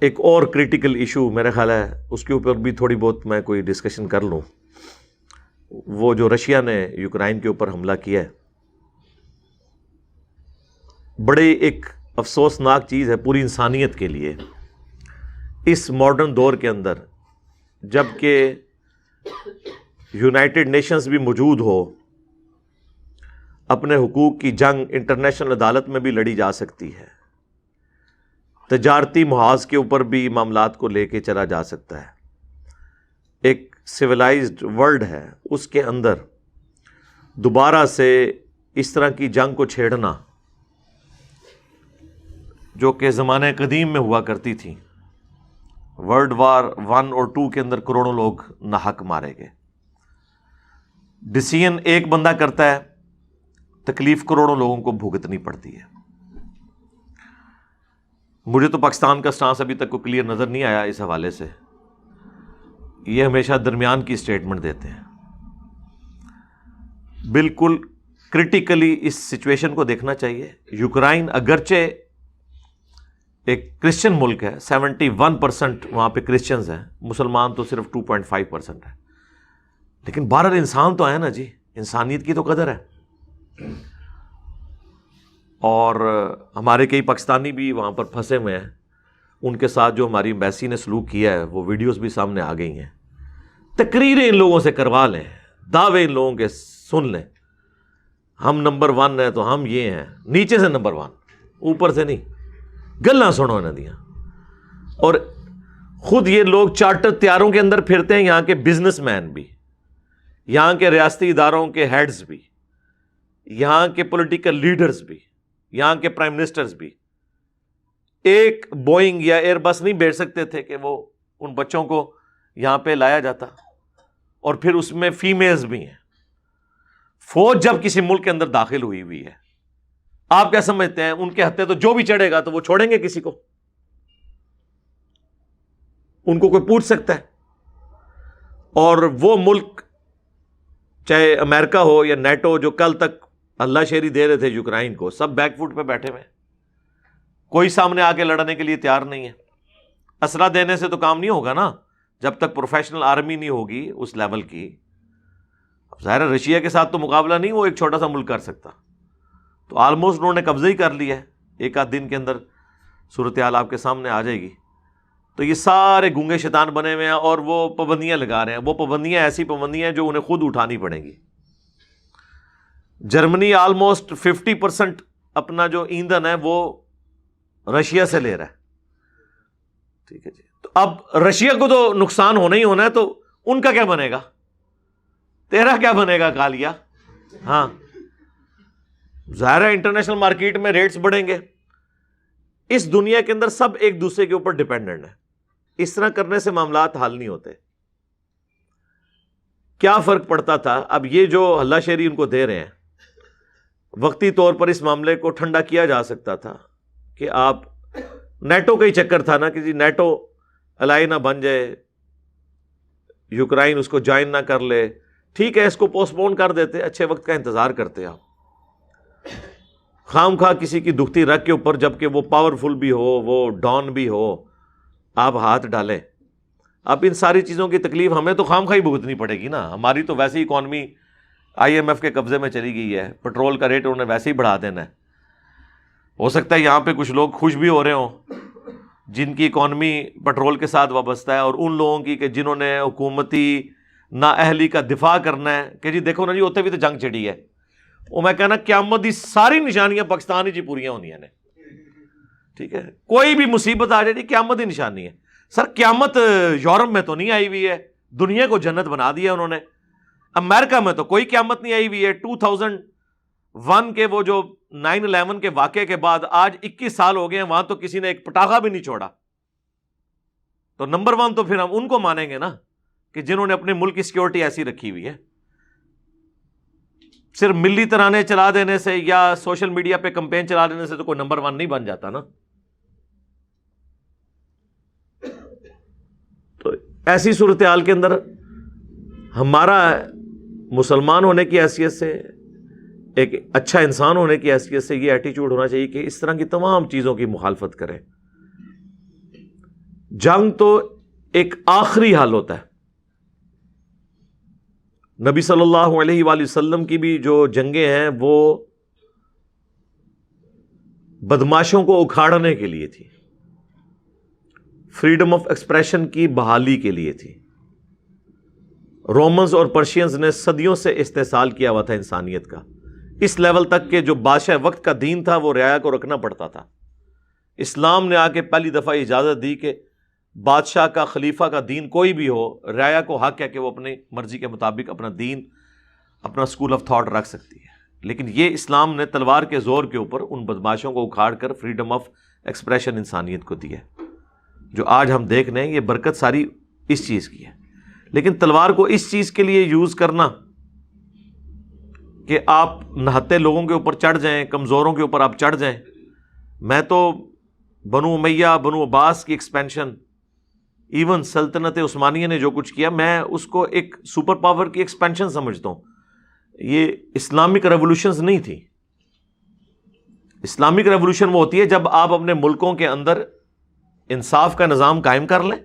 ایک اور critical issue میرا خیال ہے اس کے اوپر بھی تھوڑی بہت میں کوئی ڈسکشن کر لوں. وہ جو رشیا نے یوکرائن کے اوپر حملہ کیا ہے، بڑے ایک افسوسناک چیز ہے پوری انسانیت کے لیے اس ماڈرن دور کے اندر، جب کہ یونائٹڈ نیشنز بھی موجود ہو، اپنے حقوق کی جنگ انٹرنیشنل عدالت میں بھی لڑی جا سکتی ہے، تجارتی محاذ کے اوپر بھی معاملات کو لے کے چلا جا سکتا ہے، ایک سویلائزڈ ورلڈ ہے، اس کے اندر دوبارہ سے اس طرح کی جنگ کو چھیڑنا جو کہ زمانے قدیم میں ہوا کرتی تھی، ورلڈ وار 1 اور 2 کے اندر کروڑوں لوگ ناحق مارے گئے. ڈیسیژن ایک بندہ کرتا ہے، تکلیف کروڑوں لوگوں کو بھگتنی پڑتی ہے. مجھے تو پاکستان کا سٹانس ابھی تک کو کلیئر نظر نہیں آیا اس حوالے سے. یہ ہمیشہ درمیان کی سٹیٹمنٹ دیتے ہیں. بالکل کرٹیکلی اس سچویشن کو دیکھنا چاہیے. یوکرائن اگرچہ ایک کرسچن ملک ہے، 71% وہاں پہ کرسچنز ہیں، مسلمان تو صرف 2.5% ہے، لیکن بہرحال انسان تو ہے نا جی، انسانیت کی تو قدر ہے. اور ہمارے کئی پاکستانی بھی وہاں پر پھنسے ہوئے ہیں، ان کے ساتھ جو ہماری ایمبیسی نے سلوک کیا ہے وہ ویڈیوز بھی سامنے آ گئی ہیں. تقریریں ان لوگوں سے کروا لیں، دعوے ان لوگوں کے سن لیں، ہم نمبر 1 ہیں تو ہم یہ ہیں، نیچے سے نمبر 1، اوپر سے نہیں. گلاں سنو نہ دیاں. اور خود یہ لوگ چارٹر تیاروں کے اندر پھرتے ہیں، یہاں کے بزنس مین بھی، یہاں کے ریاستی اداروں کے ہیڈز بھی، یہاں کے پولیٹیکل لیڈرز بھی، یہاں کے پرائم منسٹرز بھی. ایک بوئنگ یا ایئر بس نہیں بیچ سکتے تھے کہ وہ ان بچوں کو یہاں پہ لایا جاتا. اور پھر اس میں فیمیلز بھی ہیں. فوج جب کسی ملک کے اندر داخل ہوئی ہوئی ہے، آپ کیا سمجھتے ہیں ان کے ہتھے تو جو بھی چڑھے گا تو وہ چھوڑیں گے کسی کو؟ ان کو کوئی پوچھ سکتا ہے؟ اور وہ ملک چاہے امریکہ ہو یا نیٹو جو کل تک اللہ شیری دے رہے تھے یوکرائن کو، سب بیک فوٹ پہ بیٹھے ہوئے ہیں. کوئی سامنے آ کے لڑنے کے لیے تیار نہیں ہے. اسلحہ دینے سے تو کام نہیں ہوگا نا جب تک پروفیشنل آرمی نہیں ہوگی اس لیول کی. ظاہر ہے رشیا کے ساتھ تو مقابلہ نہیں وہ ایک چھوٹا سا ملک کر سکتا. تو آلموسٹ انہوں نے قبضہ ہی کر لیا ہے. ایک آدھ دن کے اندر صورتحال آپ کے سامنے آ جائے گی. تو یہ سارے گونگے شیطان بنے ہوئے ہیں اور وہ پابندیاں لگا رہے ہیں. وہ پابندیاں ایسی پابندیاں ہیں جو انہیں خود اٹھانی پڑیں گی. جرمنی آلموسٹ 50% اپنا جو ایندھن ہے وہ رشیا سے لے رہا ہے. ٹھیک ہے جی. تو اب رشیا کو تو نقصان ہونا ہی ہونا ہے، تو ان کا کیا بنے گا؟ تیرا کیا بنے گا کالیا؟ ہاں ظاہر ہے انٹرنیشنل مارکیٹ میں ریٹس بڑھیں گے. اس دنیا کے اندر سب ایک دوسرے کے اوپر ڈیپینڈنٹ ہے. اس طرح کرنے سے معاملات حل نہیں ہوتے. کیا فرق پڑتا تھا؟ اب یہ جو ہلہ شیری ان کو دے رہے ہیں، وقتی طور پر اس معاملے کو ٹھنڈا کیا جا سکتا تھا کہ آپ نیٹو کا ہی چکر تھا نا کہ جی نیٹو الائی نہ بن جائے، یوکرائن اس کو جوائن نہ کر لے. ٹھیک ہے اس کو پوسٹ پون کر دیتے، اچھے وقت کا انتظار کرتے. آپ خام خواہ کسی کی دکھتی رکھ کے اوپر، جبکہ وہ پاورفل بھی ہو، وہ ڈان بھی ہو، آپ ہاتھ ڈالیں. اب ان ساری چیزوں کی تکلیف ہمیں تو خام خواہ بھگتنی پڑے گی نا. ہماری تو ویسے ہی اکانومی IMF کے قبضے میں چلی گئی ہے. پٹرول کا ریٹ انہوں نے ویسے ہی بڑھا دینا ہے. ہو سکتا ہے یہاں پہ کچھ لوگ خوش بھی ہو رہے ہوں جن کی اکانومی پٹرول کے ساتھ وابستہ ہے، اور ان لوگوں کی کہ جنہوں نے حکومتی نااہلی کا دفاع کرنا ہے کہ جی دیکھو نا جی ہوتے بھی تو جنگ چڑھی ہے. وہ میں کہنا قیامت دی ساری نشانیاں پاکستان ہی جی پوریاں ہونی ہیں. ٹھیک ہے کوئی بھی مصیبت آ جائے جی قیامت ہی نشانی ہے. سر قیامت یورپ میں تو نہیں آئی ہوئی ہے، دنیا کو جنت بنا دیا انہوں نے. امریکہ میں تو کوئی قیامت نہیں آئی ہوئی ہے. 2001 کے وہ جو 9/11 کے واقعے کے بعد آج 21 سال ہو گئے ہیں، وہاں تو کسی نے ایک پٹاخہ بھی نہیں چھوڑا. تو نمبر 1 تو پھر ہم ان کو مانیں گے نا کہ جنہوں نے اپنے ملک کی سیکیورٹی ایسی رکھی ہوئی ہے. صرف ملی ترانے چلا دینے سے یا سوشل میڈیا پہ کمپین چلا دینے سے تو کوئی نمبر 1 نہیں بن جاتا نا. تو ایسی صورتحال کے اندر ہمارا مسلمان ہونے کی حیثیت سے، ایک اچھا انسان ہونے کی حیثیت سے یہ ایٹیچیوڈ ہونا چاہیے کہ اس طرح کی تمام چیزوں کی مخالفت کریں. جنگ تو ایک آخری حال ہوتا ہے. نبی صلی اللہ علیہ وآلہ وسلم کی بھی جو جنگیں ہیں وہ بدماشوں کو اکھاڑنے کے لیے تھی، فریڈم آف ایکسپریشن کی بحالی کے لیے تھی. رومنز اور پرشینز نے صدیوں سے استحصال کیا ہوا تھا انسانیت کا، اس لیول تک کہ جو بادشاہ وقت کا دین تھا وہ رعایا کو رکھنا پڑتا تھا. اسلام نے آ کے پہلی دفعہ اجازت دی کہ بادشاہ کا، خلیفہ کا دین کوئی بھی ہو، رعایا کو حق ہے کہ وہ اپنی مرضی کے مطابق اپنا دین، اپنا اسکول آف تھاٹ رکھ سکتی ہے. لیکن یہ اسلام نے تلوار کے زور کے اوپر ان بدماشوں کو اکھاڑ کر فریڈم آف ایکسپریشن انسانیت کو دی ہے. جو آج ہم دیکھ رہے ہیں یہ برکت ساری اس چیز کی ہے. لیکن تلوار کو اس چیز کے لیے یوز کرنا کہ آپ نہتے لوگوں کے اوپر چڑھ جائیں، کمزوروں کے اوپر آپ چڑھ جائیں. میں تو بنو امیہ، بنو عباس کی ایکسپینشن، ایون سلطنت عثمانیہ نے جو کچھ کیا، میں اس کو ایک سپر پاور کی ایکسپینشن سمجھتا ہوں. یہ اسلامک ریولوشنز نہیں تھی. اسلامک ریولوشن وہ ہوتی ہے جب آپ اپنے ملکوں کے اندر انصاف کا نظام قائم کر لیں،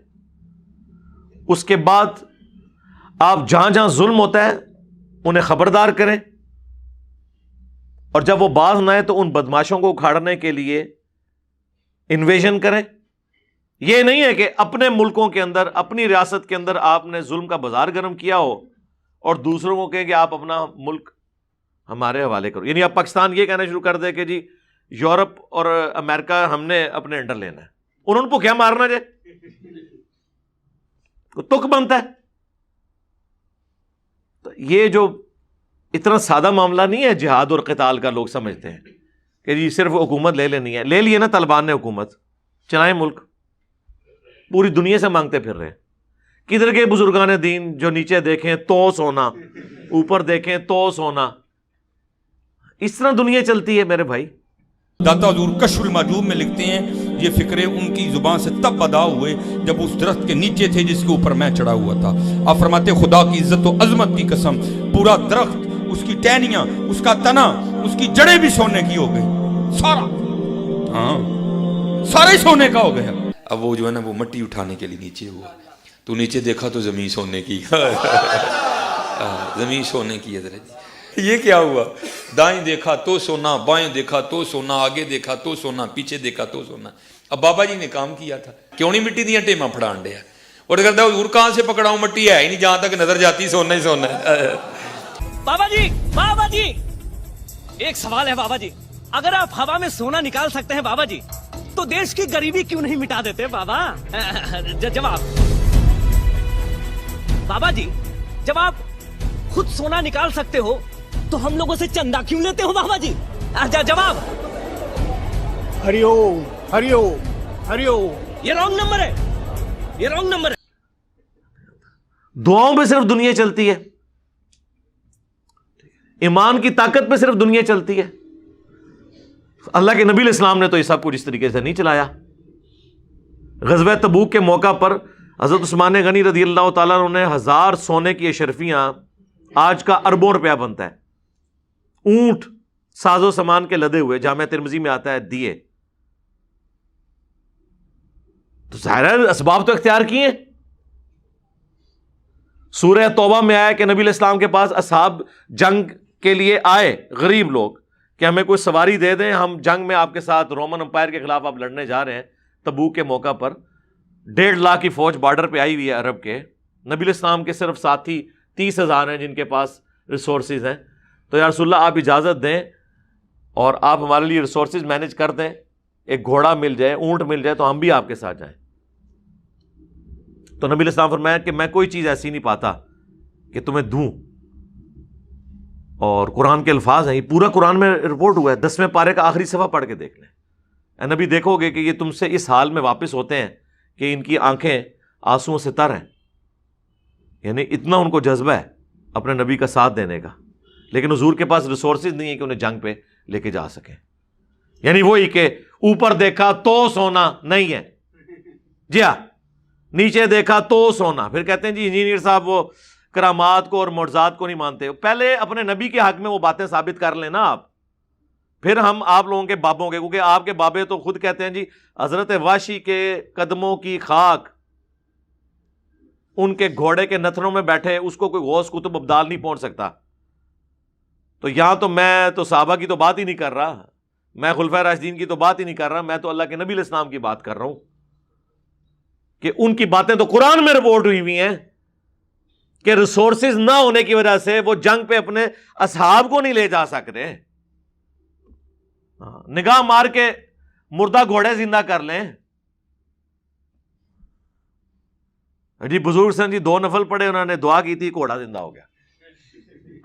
اس کے بعد آپ جہاں جہاں ظلم ہوتا ہے انہیں خبردار کریں، اور جب وہ باز نہ آئے تو ان بدماشوں کو اکھاڑنے کے لیے انویژن کریں. یہ نہیں ہے کہ اپنے ملکوں کے اندر، اپنی ریاست کے اندر آپ نے ظلم کا بازار گرم کیا ہو اور دوسروں کو کہیں کہ آپ اپنا ملک ہمارے حوالے کرو. یعنی اب پاکستان یہ کہنا شروع کر دے کہ جی یورپ اور امریکہ ہم نے اپنے انڈر لینا ہے، انہوں کو کیا مارنا جائے، تک بنتا ہے. تو یہ جو اتنا سادہ معاملہ نہیں ہے جہاد اور قتال کا، لوگ سمجھتے ہیں کہ جی صرف حکومت لے لینی ہے. لے لیے نا طالبان نے حکومت، چلائیں ملک، پوری دنیا سے مانگتے پھر رہے ہیں. کدھر کے بزرگان دین جو نیچے دیکھیں تو سونا، اوپر دیکھیں تو سونا. اس طرح دنیا چلتی ہے میرے بھائی. داتا حضور کشف المحجوب میں لکھتے ہیں یہ فکرے ان کی زبان سے تب ادا ہوئے جب اس درخت کے نیچے تھے جس کے اوپر میں چڑھا ہوا تھا. آپ فرماتے خدا کی عزت و عظمت کی قسم، پورا درخت، اس کی ٹہنیاں، اس کا تنا، اس کی جڑیں بھی سونے کی ہو گئی، سارا، ہاں سارا ہی سونے کا ہو گیا. اب وہ جو ہے نا وہ مٹی اٹھانے کے لیے نیچے ہوا، تو نیچے دیکھا تو زمین سونے کی، زمین سونے کی. حضرت یہ کیا ہوا؟ دائیں دیکھا تو سونا، بائیں دیکھا تو سونا، آگے دیکھا تو سونا، پیچھے دیکھا تو سونا. اب بابا جی نے کام کیا تھا، کیوں نہیں مٹی دیا ٹیما پھڑان دیا، اور کہتا ہے حضور کہاں سے پکڑاؤں، مٹی ہے ہی نہیں، جہاں تک نظر جاتی سونا ہی سونا ہے. بابا جی ایک سوال ہے بابا جی، اگر آپ ہوا میں سونا نکال سکتے ہیں بابا جی تو دیش کی غریبی کیوں نہیں مٹا دیتے بابا؟ جواب بابا جی، جب آپ خود سونا نکال سکتے ہو تو ہم لوگوں سے چندہ کیوں لیتے ہو بابا جی؟ جواب ہری اوم ہری اوم ہری اوم. یہ رانگ نمبر ہے، یہ رانگ نمبر ہے. دعاؤں پہ صرف دنیا چلتی ہے، ایمان کی طاقت پہ صرف دنیا چلتی ہے. اللہ کے نبی علیہ السلام نے تو یہ سب کچھ اس طریقے سے نہیں چلایا. غزوہ تبوک کے موقع پر حضرت عثمان غنی رضی اللہ تعالیٰ عنہ نے 1000 سونے کی اشرفیاں، آج کا اربوں روپیہ بنتا ہے، اونٹ، ساز و سامان کے لدے ہوئے، جامع ترمذی میں آتا ہے، دیے. تو ظاہر ہے اسباب تو اختیار کیے. سورہ توبہ میں آیا کہ نبی علیہ السلام کے پاس اصحاب جنگ کے لیے آئے، غریب لوگ، کہ ہمیں کوئی سواری دے دیں، ہم جنگ میں آپ کے ساتھ رومن امپائر کے خلاف آپ لڑنے جا رہے ہیں. تبوک کے موقع پر 1.5 لاکھ کی فوج بارڈر پہ آئی ہوئی ہے عرب کے. نبی علیہ السلام کے صرف ساتھی 30,000 ہیں جن کے پاس ریسورسز ہیں. تو یا رسول اللہ آپ اجازت دیں اور آپ ہمارے لیے ریسورسز مینیج کر دیں، ایک گھوڑا مل جائے، اونٹ مل جائے تو ہم بھی آپ کے ساتھ جائیں. تو نبی علیہ السلام فرمایا کہ میں کوئی چیز ایسی نہیں پاتا کہ تمہیں دوں. اور قرآن کے الفاظ ہیں، یہ پورا قرآن میں رپورٹ ہوا ہے، 10ویں پارے کا آخری صفحہ پڑھ کے دیکھ لیں. اے نبی دیکھو گے کہ یہ تم سے اس حال میں واپس ہوتے ہیں کہ ان کی آنکھیں آنسوؤں سے تر ہیں. یعنی اتنا ان کو جذبہ ہے اپنے نبی کا ساتھ دینے کا، لیکن حضور کے پاس ریسورسز نہیں ہے کہ انہیں جنگ پہ لے کے جا سکیں. یعنی وہی کہ اوپر دیکھا تو سونا نہیں ہے، جی ہاں، نیچے دیکھا تو سونا. پھر کہتے ہیں جی انجینئر صاحب وہ کرامات کو اور معجزات کو نہیں مانتے. پہلے اپنے نبی کے حق میں وہ باتیں ثابت کر لیں نا آپ، پھر ہم آپ لوگوں کے بابوں کے، کیونکہ آپ کے بابے تو خود کہتے ہیں جی حضرت واشی کے قدموں کی خاک، ان کے گھوڑے کے نتھنوں میں بیٹھے اس کو کوئی غوث قطب ابدال نہیں پہنچ سکتا. تو یہاں تو میں تو صحابہ کی تو بات ہی نہیں کر رہا، میں خلفائے راشدین کی تو بات ہی نہیں کر رہا، میں تو اللہ کے نبی علیہ السلام کی بات کر رہا ہوں کہ ان کی باتیں تو قرآن میں رپورٹ ہوئی ہوئی ہیں کہ ریسورسز نہ ہونے کی وجہ سے وہ جنگ پہ اپنے اصحاب کو نہیں لے جا سک رہے. نگاہ مار کے مردہ گھوڑے زندہ کر لیں. جی بزرگ سن جی 2 نفل پڑے، انہوں نے دعا کی تھی، گھوڑا زندہ ہو گیا.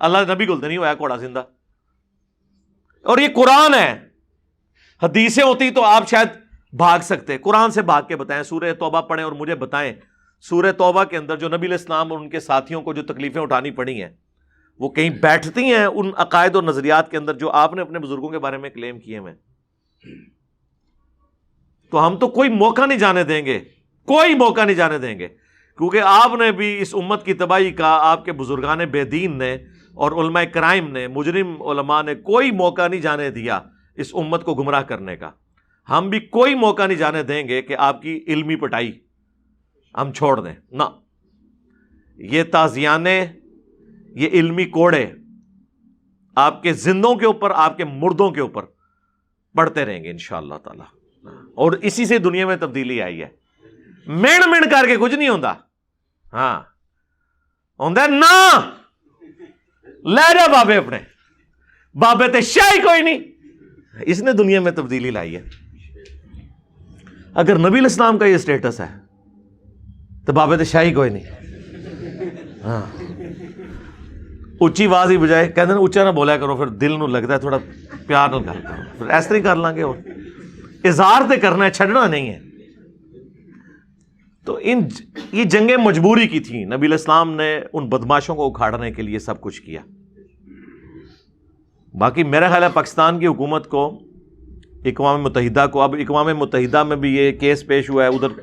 اللہ نبی کو تو نہیں ہوا گھوڑا زندہ. اور یہ قرآن ہے، حدیثیں ہوتی تو آپ شاید بھاگ سکتے. قرآن سے بھاگ کے بتائیں. سورہ توبہ پڑھیں اور مجھے بتائیں سورہ توبہ کے اندر جو نبی علیہ السلام اور ان کے ساتھیوں کو جو تکلیفیں اٹھانی پڑی ہیں وہ کہیں بیٹھتی ہیں ان عقائد اور نظریات کے اندر جو آپ نے اپنے بزرگوں کے بارے میں کلیم کیے ہیں. تو ہم تو کوئی موقع نہیں جانے دیں گے، کوئی موقع نہیں جانے دیں گے، کیونکہ آپ نے بھی اس امت کی تباہی کا، آپ کے بزرگان بے دین نے اور علماء کرائم نے، مجرم علماء نے کوئی موقع نہیں جانے دیا اس امت کو گمراہ کرنے کا. ہم بھی کوئی موقع نہیں جانے دیں گے کہ آپ کی علمی پٹائی ہم چھوڑ دیں. نہ، یہ تازیانے، یہ علمی کوڑے آپ کے زندوں کے اوپر، آپ کے مردوں کے اوپر پڑتے رہیں گے انشاءاللہ تعالی. اور اسی سے دنیا میں تبدیلی آئی ہے. مین کر کے کچھ نہیں ہوتا. ہاں ہوتا ہے نا، لے جا بابے اپنے، بابے تے شاہی کوئی نہیں. اس نے دنیا میں تبدیلی لائی ہے. اگر نبی علیہ السلام کا یہ سٹیٹس ہے تو بابے تے شاہی کوئی نہیں. ہاں اچھی آواز ہی بجائے کہتے ہیں اچھا نہ بولا کرو، پھر دل نو لگتا ہے تھوڑا پیار نہ گل کرو، پھر اس طرح کر لیں گے. اور اظہار تے کرنا ہے، چھڑنا نہیں ہے. تو یہ جنگیں مجبوری کی تھیں. نبی علیہ السلام نے ان بدماشوں کو اکھاڑنے کے لیے سب کچھ کیا. باقی میرا خیال ہے پاکستان کی حکومت کو، اقوام متحدہ کو، اب اقوام متحدہ میں بھی یہ کیس پیش ہوا ہے، ادھر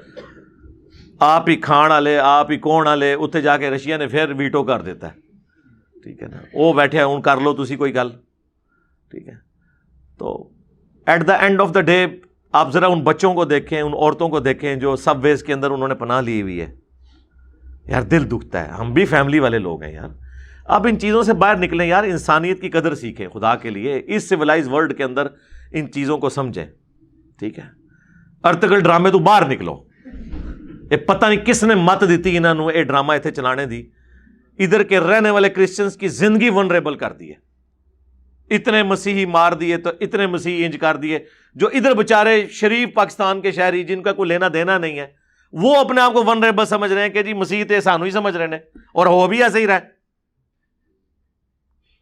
آپ ہی کھان والے، آپ ہی کون والے، اتنے جا کے رشیا نے پھر ویٹو کر دیتا ہے. ٹھیک ہے نا، وہ بیٹھے ہوں کر لو تسی کوئی گل. ٹھیک ہے، تو at the end of the day آپ ذرا ان بچوں کو دیکھیں، ان عورتوں کو دیکھیں جو سب ویز کے اندر انہوں نے پناہ لی ہوئی ہے. یار دل دکھتا ہے. ہم بھی فیملی والے لوگ ہیں یار. اب ان چیزوں سے باہر نکلیں یار، انسانیت کی قدر سیکھیں خدا کے لیے. اس سویلائز ورلڈ کے اندر ان چیزوں کو سمجھیں. ٹھیک ہے، ارتگل ڈرامے تو باہر نکلو. یہ پتہ نہیں کس نے مت دیتی انہوں نے یہ ڈرامہ اتنے چلانے دی. ادھر کے رہنے والے کرسچنز کی زندگی ونریبل کر دی ہے. اتنے مسیحی مار دیے تو اتنے مسیحی انج کر دیے. جو ادھر بےچارے شریف پاکستان کے شہری جن کا کوئی لینا دینا نہیں ہے، وہ اپنے آپ کو ونریبل سمجھ رہے ہیں کہ جی مسیح تے سانو ہی سمجھ رہے ہیں، اور ہو بھی ایسے ہی رہے.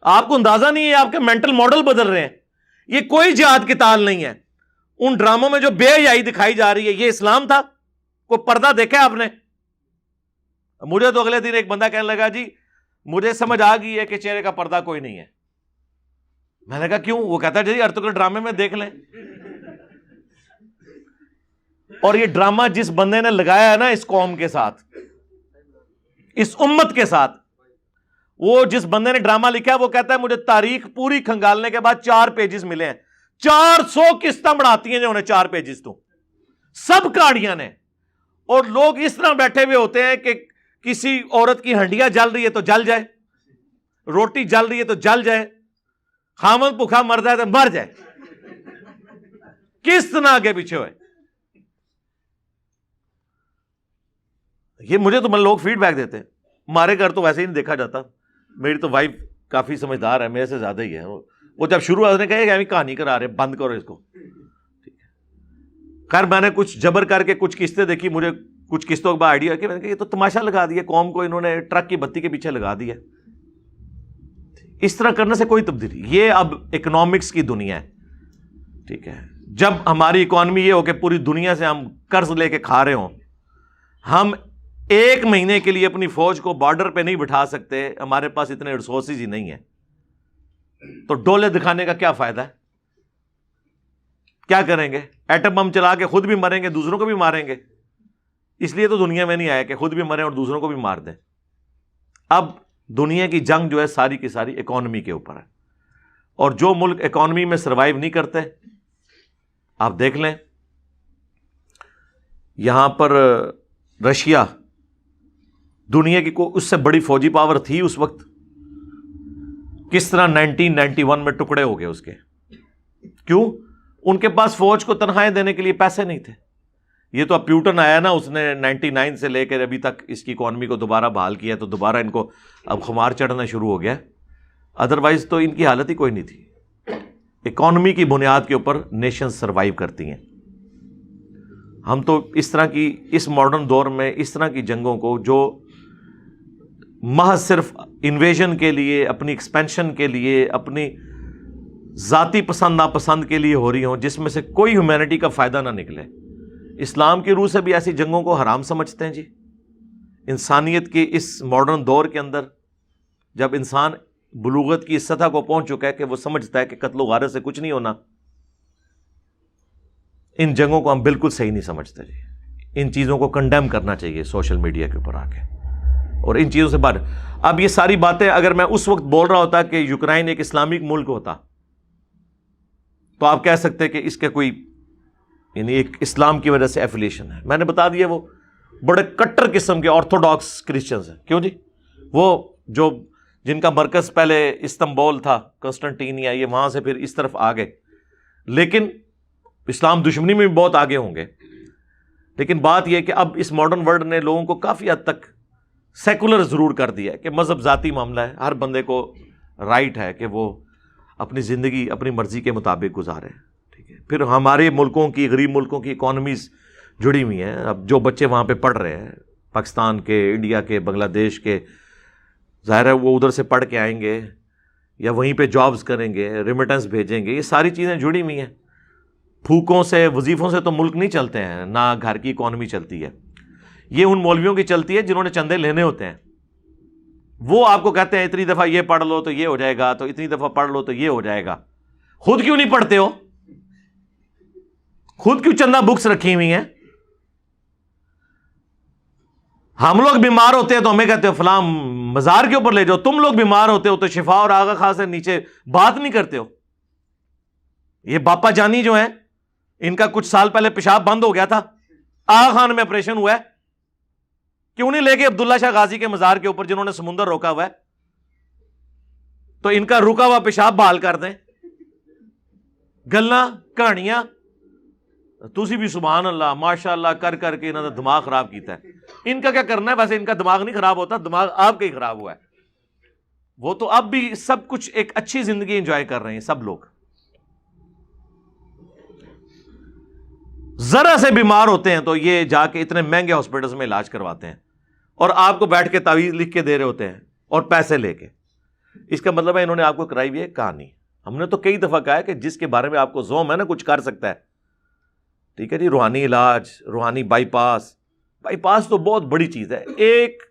آپ کو اندازہ نہیں ہے، آپ کے مینٹل ماڈل بدل رہے ہیں. یہ کوئی جہاد کی تال نہیں ہے. ان ڈراموں میں جو بے حیائی دکھائی جا رہی ہے، یہ اسلام تھا؟ کوئی پردہ دیکھا آپ نے؟ مجھے تو اگلے دن ایک بندہ کہنے لگا جی مجھے سمجھ آ گئی ہے کہ چہرے کا پردہ کوئی نہیں ہے. میں نے کہا کیوں؟ وہ کہتا ہے جی ارتگل ڈرامے میں دیکھ لیں. اور یہ ڈرامہ جس بندے نے لگایا ہے نا اس قوم کے ساتھ، اس امت کے ساتھ، وہ جس بندے نے ڈرامہ لکھا ہے وہ کہتا ہے مجھے تاریخ پوری کھنگالنے کے بعد 4 پیجز ملے ہیں. 400 قسطیں بڑھاتی ہیں جو انہیں 4 پیجز تو سب کہانیاں نے. اور لوگ اس طرح بیٹھے ہوئے ہوتے ہیں کہ کسی عورت کی ہنڈیاں جل رہی ہے تو جل جائے، روٹی جل رہی ہے تو جل جائے، خامن بھوکا مر جائے تو مر جائے. کس طرح آگے پیچھے ہوئے. یہ مجھے تو لوگ فیڈ بیک دیتے ہیں. ہمارے گھر تو ویسے ہی نہیں دیکھا جاتا. میری تو وائف کافی سمجھدار ہے، میرے سے زیادہ ہی ہے. وہ جب شروع ہونے کہے کہ کہانی کرا رہے بند کرو اس کو. خیر میں نے کچھ جبر کر کے کچھ قسطیں دیکھی، مجھے کچھ قسطوں کے بعد آئیڈیا کہ میں نے کہا یہ تو تماشا لگا دیا قوم کو، انہوں نے ٹرک کی بتی کے پیچھے لگا دیا. اس طرح کرنے سے کوئی تبدیلی. یہ اب اکنامکس کی دنیا ہے. ٹھیک ہے، جب ہماری اکانومی یہ ہو کہ پوری دنیا سے ہم قرض لے کے کھا رہے ہوں، ہم 1 مہینے کے لیے اپنی فوج کو بارڈر پہ نہیں بٹھا سکتے، ہمارے پاس اتنے ریسورسز ہی نہیں ہیں، تو ڈولے دکھانے کا کیا فائدہ ہے؟ کیا کریں گے؟ ایٹم بم چلا کے خود بھی مریں گے، دوسروں کو بھی ماریں گے. اس لیے تو دنیا میں نہیں آیا کہ خود بھی مریں اور دوسروں کو بھی مار دیں. اب دنیا کی جنگ جو ہے ساری کی ساری اکانومی کے اوپر ہے. اور جو ملک اکانومی میں سروائیو نہیں کرتے، آپ دیکھ لیں یہاں پر رشیا دنیا کی کوئی اس سے بڑی فوجی پاور تھی اس وقت، کس طرح 1991 میں ٹکڑے ہو گئے اس کے. کیوں؟ ان کے پاس فوج کو تنخواہیں دینے کے لیے پیسے نہیں تھے. یہ تو اب پیوٹن آیا نا، اس نے 99 سے لے کر ابھی تک اس کی اکانومی کو دوبارہ بحال کیا، تو دوبارہ ان کو اب خمار چڑھنا شروع ہو گیا. ادروائز تو ان کی حالت ہی کوئی نہیں تھی. اکانومی کی بنیاد کے اوپر نیشن سروائیو کرتی ہیں. ہم تو اس طرح کی اس ماڈرن دور میں اس طرح کی جنگوں کو جو محض صرف انویژن کے لیے، اپنی ایکسپینشن کے لیے، اپنی ذاتی پسند ناپسند کے لیے ہو رہی ہوں، جس میں سے کوئی ہیومینٹی کا فائدہ نہ نکلے. اسلام کی روح سے بھی ایسی جنگوں کو حرام سمجھتے ہیں جی. انسانیت کے اس ماڈرن دور کے اندر جب انسان بلوغت کی اس سطح کو پہنچ چکا ہے کہ وہ سمجھتا ہے کہ قتل و غارت سے کچھ نہیں ہونا، ان جنگوں کو ہم بالکل صحیح نہیں سمجھتے جی. ان چیزوں کو کنڈیم کرنا چاہیے سوشل میڈیا کے اوپر آ کے، اور ان چیزوں سے باہر. اب یہ ساری باتیں اگر میں اس وقت بول رہا ہوتا کہ یوکرائن ایک اسلامک ملک ہوتا تو آپ کہہ سکتے کہ اس کے کوئی یعنی ایک اسلام کی وجہ سے ایفیلیشن ہے. میں نے بتا دیا وہ بڑے کٹر قسم کے آرتھوڈاکس کرسچنز ہیں. کیوں جی؟ وہ جو جن کا مرکز پہلے استنبول تھا، کنسٹنٹینیا، یہ وہاں سے پھر اس طرف آ گئے، لیکن اسلام دشمنی میں بھی بہت آگے ہوں گے. لیکن بات یہ کہ اب اس ماڈرن ورلڈ نے لوگوں کو کافی حد تک سیکولر ضرور کر دیا ہے کہ مذہب ذاتی معاملہ ہے، ہر بندے کو رائٹ ہے کہ وہ اپنی زندگی اپنی مرضی کے مطابق گزارے. ٹھیک ہے. پھر ہمارے ملکوں کی، غریب ملکوں کی اکانومیز جڑی ہوئی ہیں. اب جو بچے وہاں پہ پڑھ رہے ہیں، پاکستان کے، انڈیا کے، بنگلہ دیش کے، ظاہر ہے وہ ادھر سے پڑھ کے آئیں گے یا وہیں پہ جابز کریں گے، ریمیٹنس بھیجیں گے. یہ ساری چیزیں جڑی ہوئی ہیں. پھوکوں سے، وظیفوں سے تو ملک نہیں چلتے ہیں، نہ گھر کی اکانومی چلتی ہے. یہ ان مولویوں کی چلتی ہے جنہوں نے چندے لینے ہوتے ہیں. وہ آپ کو کہتے ہیں اتنی دفعہ یہ پڑھ لو تو یہ ہو جائے گا، تو اتنی دفعہ پڑھ لو تو یہ ہو جائے گا. خود کیوں نہیں پڑھتے ہو؟ خود کیوں چندہ بکس رکھی ہوئی ہیں؟ ہم لوگ بیمار ہوتے ہیں تو ہمیں کہتے ہو فلاں مزار کے اوپر لے جاؤ. تم لوگ بیمار ہوتے ہو تو شفا اور آغا خان سے نیچے بات نہیں کرتے ہو. یہ باپا جانی جو ہیں، ان کا کچھ سال پہلے پیشاب بند ہو گیا تھا، آغا خان میں آپریشن ہوا ہے. کیوں نہیں لے کے عبداللہ شاہ غازی کے مزار کے اوپر جنہوں نے سمندر روکا ہوا ہے، تو ان کا رکا ہوا پیشاب بحال کر دیں. گلاں کہانیاں تسی بھی سبحان اللہ ماشاء اللہ کر کر کے انہوں نے دماغ خراب کیتا ہے. ان کا کیا کرنا ہے؟ ویسے ان کا دماغ نہیں خراب ہوتا، دماغ آپ کا ہی خراب ہوا ہے. وہ تو اب بھی سب کچھ ایک اچھی زندگی انجوائے کر رہے ہیں سب لوگ. ذرا سے بیمار ہوتے ہیں تو یہ جا کے اتنے مہنگے ہاسپٹلز میں علاج کرواتے ہیں، اور آپ کو بیٹھ کے تعویذ لکھ کے دے رہے ہوتے ہیں اور پیسے لے کے. اس کا مطلب ہے انہوں نے آپ کو کرائی ہوئی ہے کہانی. ہم نے تو کئی دفعہ کہا ہے کہ جس کے بارے میں آپ کو زوم ہے نا کچھ کر سکتا ہے، ٹھیک ہے جی، روحانی علاج، روحانی بائی پاس. بائی پاس تو بہت بڑی چیز ہے. ایک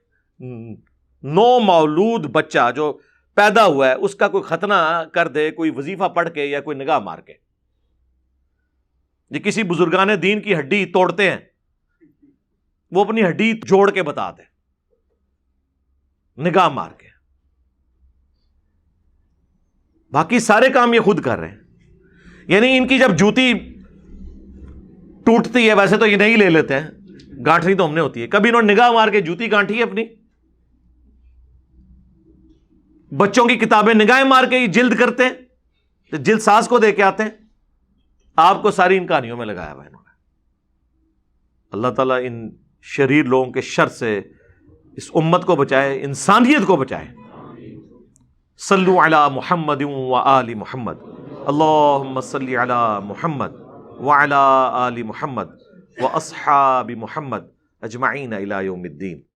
نو مولود بچہ جو پیدا ہوا ہے اس کا کوئی ختنہ کر دے کوئی وظیفہ پڑھ کے یا کوئی نگاہ مار کے. یہ کسی بزرگان دین کی ہڈی توڑتے ہیں، وہ اپنی ہڈی جوڑ کے بتا دے نگاہ مار کے. باقی سارے کام یہ خود کر رہے ہیں. یعنی ان کی جب جوتی ٹوٹتی ہے، ویسے تو یہ نہیں لے لیتے ہیں، گانٹھنی تو ہم نے ہوتی ہے. کبھی انہوں نے نگاہ مار کے جوتی گانٹھی ہے اپنی؟ بچوں کی کتابیں نگاہیں مار کے یہ جلد کرتے ہیں، تو جلد ساز کو دے کے آتے ہیں. آپ کو ساری ان کہانیوں میں لگایا ہوا ہے انہوں نے. اللہ تعالیٰ ان شریر لوگوں کے شر سے اس امت کو بچائے، انسانیت کو بچائے. صلو علی محمد و آل محمد. اللہم صلی علی محمد وعلی آل محمد و اصحاب محمد اجمعین الی یوم الدین.